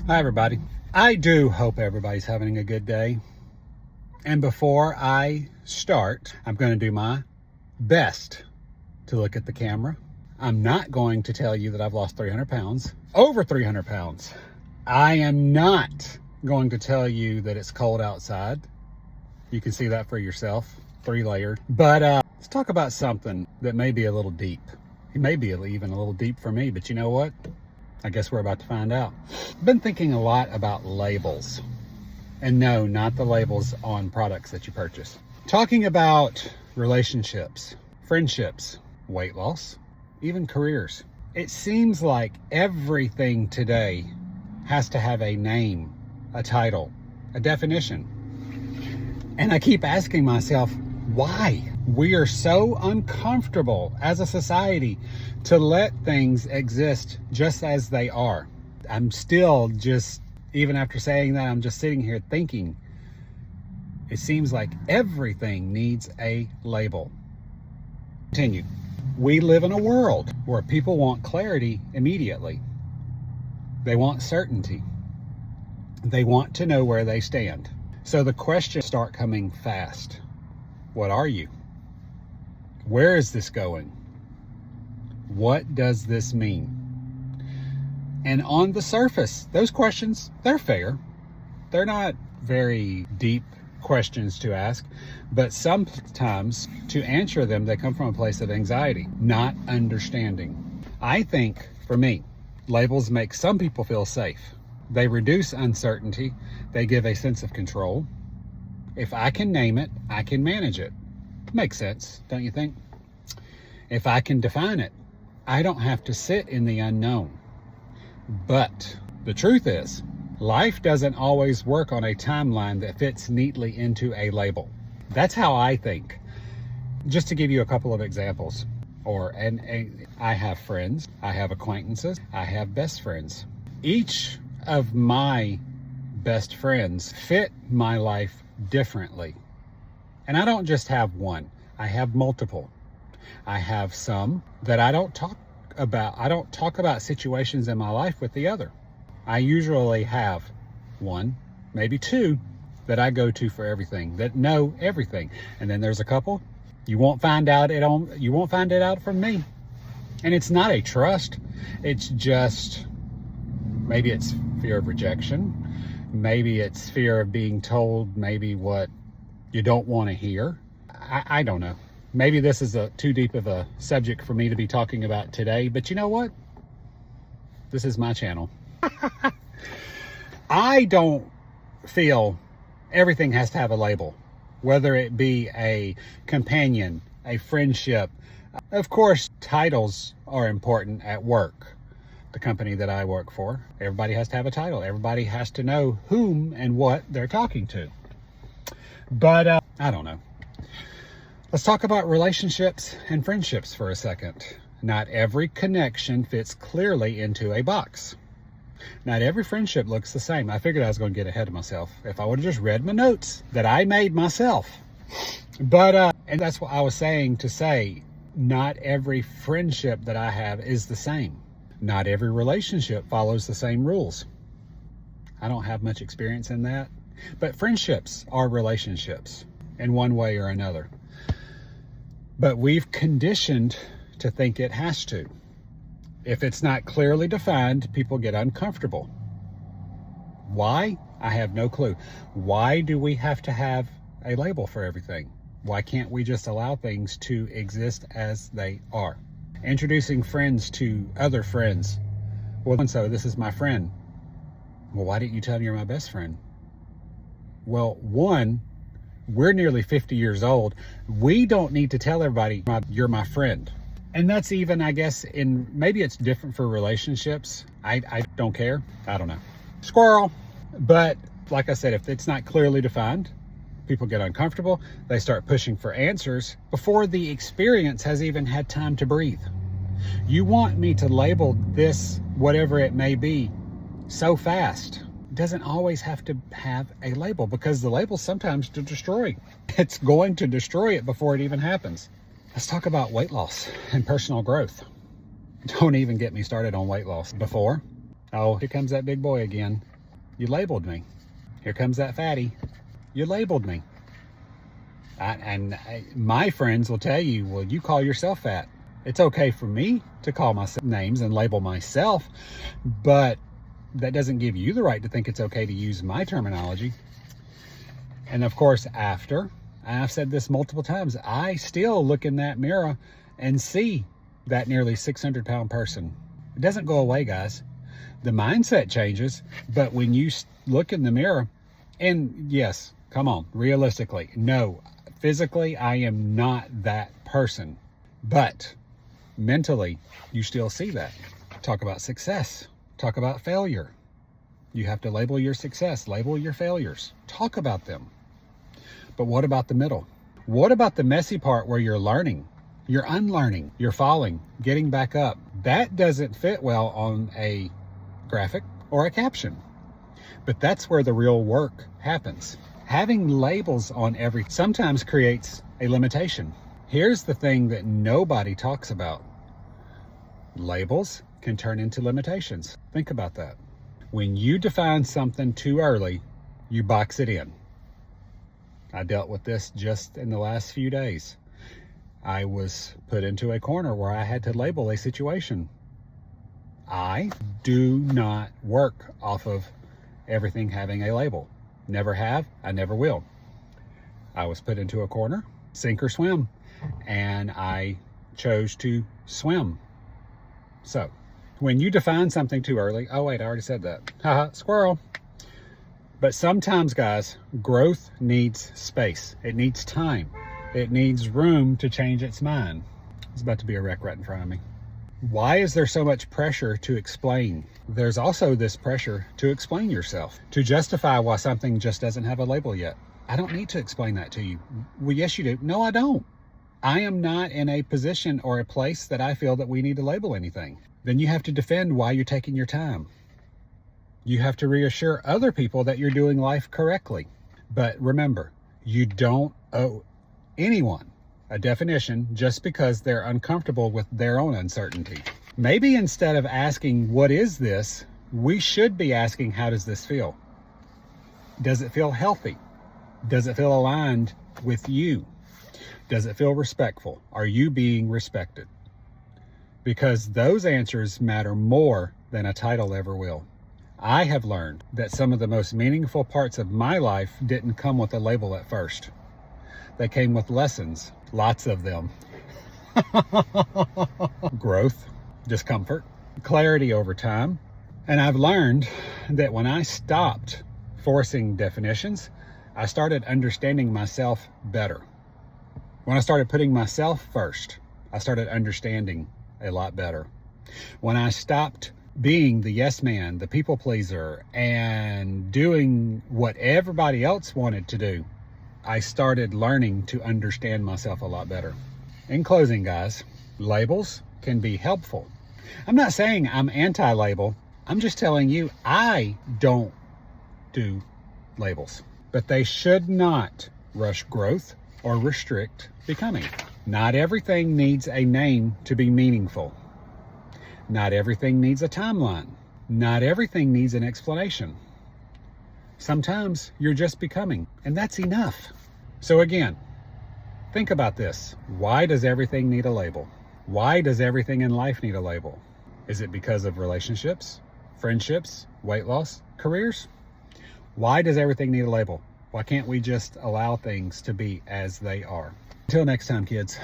Hi everybody. I do hope everybody's having a good day. And before I start, I'm going to do my best to look at the camera. I'm not going to tell you that I've lost 300 pounds, over 300 pounds. I am not going to tell you that it's cold outside. You can see that for yourself, 3-layered. But let's talk about something that may be a little deep. It may be even a little deep for me, but you know what? I guess we're about to find out. I've been thinking a lot about labels. And no, not the labels on products that you purchase. Talking about relationships, friendships, weight loss, even careers. It seems like everything today has to have a name, a title, a definition. And I keep asking myself, why? We are so uncomfortable as a society to let things exist just as they are. I'm still just, even after saying that, I'm just sitting here thinking, it seems like everything needs a label. Continue. We live in a world where people want clarity immediately. They want certainty. They want to know where they stand. So the questions start coming fast. What are you? Where is this going? What does this mean? And on the surface, those questions, they're fair. They're not very deep questions to ask, but sometimes to answer them, they come from a place of anxiety, not understanding. I think, for me, labels make some people feel safe. They reduce uncertainty. They give a sense of control. If I can name it, I can manage it. Makes sense, don't you think? If I can define it, I don't have to sit in the unknown. But the truth is, life doesn't always work on a timeline that fits neatly into a label. That's how I think. Just to give you a couple of examples, I have friends, I have acquaintances, I have best friends. Each of my best friends fit my life differently. And I don't just have one, I have multiple. I have some that I don't talk about situations in my life with the other. I usually have one, maybe two, that I go to for everything, that know everything. And then there's a couple you won't find it out from me. And it's not a trust. It's just, maybe it's fear of rejection. Maybe it's fear of being told maybe what you don't want to hear. I don't know. Maybe this is too deep of a subject for me to be talking about today, but you know what? This is my channel. I don't feel everything has to have a label, whether it be a companion, a friendship. Of course, titles are important at work. The company that I work for, everybody has to have a title. Everybody has to know whom and what they're talking to. But I don't know. Let's talk about relationships and friendships for a second. Not every connection fits clearly into a box. Not every friendship looks the same. I figured I was going to get ahead of myself if I would have just read my notes that I made myself. But, and that's what I was saying to say, not every friendship that I have is the same. Not every relationship follows the same rules. I don't have much experience in that. But friendships are relationships in one way or another. But we've conditioned to think it has to. If it's not clearly defined, people get uncomfortable. Why? I have no clue. Why do we have to have a label for everything? Why can't we just allow things to exist as they are? Introducing friends to other friends. Well, so this is my friend. Well, why didn't you tell me you're my best friend? Well, one, we're nearly 50 years old. We don't need to tell everybody you're my friend. And that's even, I guess, maybe it's different for relationships. I don't care. I don't know. Squirrel. But like I said, if it's not clearly defined, people get uncomfortable. They start pushing for answers before the experience has even had time to breathe. You want me to label this, whatever it may be, so fast. It doesn't always have to have a label, because the label sometimes to destroy. It's going to destroy it before it even happens. Let's talk about weight loss and personal growth. Don't even get me started on weight loss. Before, oh, here comes that big boy again. You labeled me. Here comes that fatty. You labeled me. My friends will tell you, well, you call yourself fat. It's okay for me to call myself names and label myself, but that doesn't give you the right to think it's okay to use my terminology. And of course, after, I've said this multiple times, I still look in that mirror and see that nearly 600-pound person. It doesn't go away, guys. The mindset changes, but when you look in the mirror, and yes, come on, realistically, no, physically, I am not that person, but mentally, you still see that. Talk about success, talk about failure. You have to label your success, label your failures, talk about them. But what about the middle? What about the messy part where you're learning, you're unlearning, you're falling, getting back up? That doesn't fit well on a graphic or a caption, but that's where the real work happens. Having labels on sometimes creates a limitation. Here's the thing that nobody talks about. Labels can turn into limitations. Think about that. When you define something too early, you box it in. I dealt with this just in the last few days. I was put into a corner where I had to label a situation. I do not work off of everything having a label. Never have, I never will. I was put into a corner, sink or swim, and I chose to swim. So, when you define something too early, oh wait, I already said that. Haha, squirrel. But sometimes, guys, growth needs space. It needs time. It needs room to change its mind. There's about to be a wreck right in front of me. Why is there so much pressure to explain? There's also this pressure to explain yourself, to justify why something just doesn't have a label yet. I don't need to explain that to you. Well, yes, you do. No, I don't. I am not in a position or a place that I feel that we need to label anything. Then you have to defend why you're taking your time. You have to reassure other people that you're doing life correctly. But remember, you don't owe anyone a definition just because they're uncomfortable with their own uncertainty. Maybe instead of asking, what is this? We should be asking, how does this feel? Does it feel healthy? Does it feel aligned with you? Does it feel respectful? Are you being respected? Because those answers matter more than a title ever will. I have learned that some of the most meaningful parts of my life didn't come with a label at first. They came with lessons, lots of them. Growth, discomfort, clarity over time. And I've learned that when I stopped forcing definitions, I started understanding myself better. When I started putting myself first, I started understanding a lot better. When I stopped being the yes man, the people pleaser, and doing what everybody else wanted to do, I started learning to understand myself a lot better. In closing, guys, labels can be helpful. I'm not saying I'm anti-label. I'm just telling you I don't do labels. But they should not rush growth or restrict becoming. Not everything needs a name to be meaningful. Not everything needs a timeline. Not everything needs an explanation. Sometimes you're just becoming, and that's enough. So again, think about this. Why does everything need a label? Why does everything in life need a label? Is it because of relationships, friendships, weight loss, careers? Why does everything need a label? Why can't we just allow things to be as they are? Until next time, kids.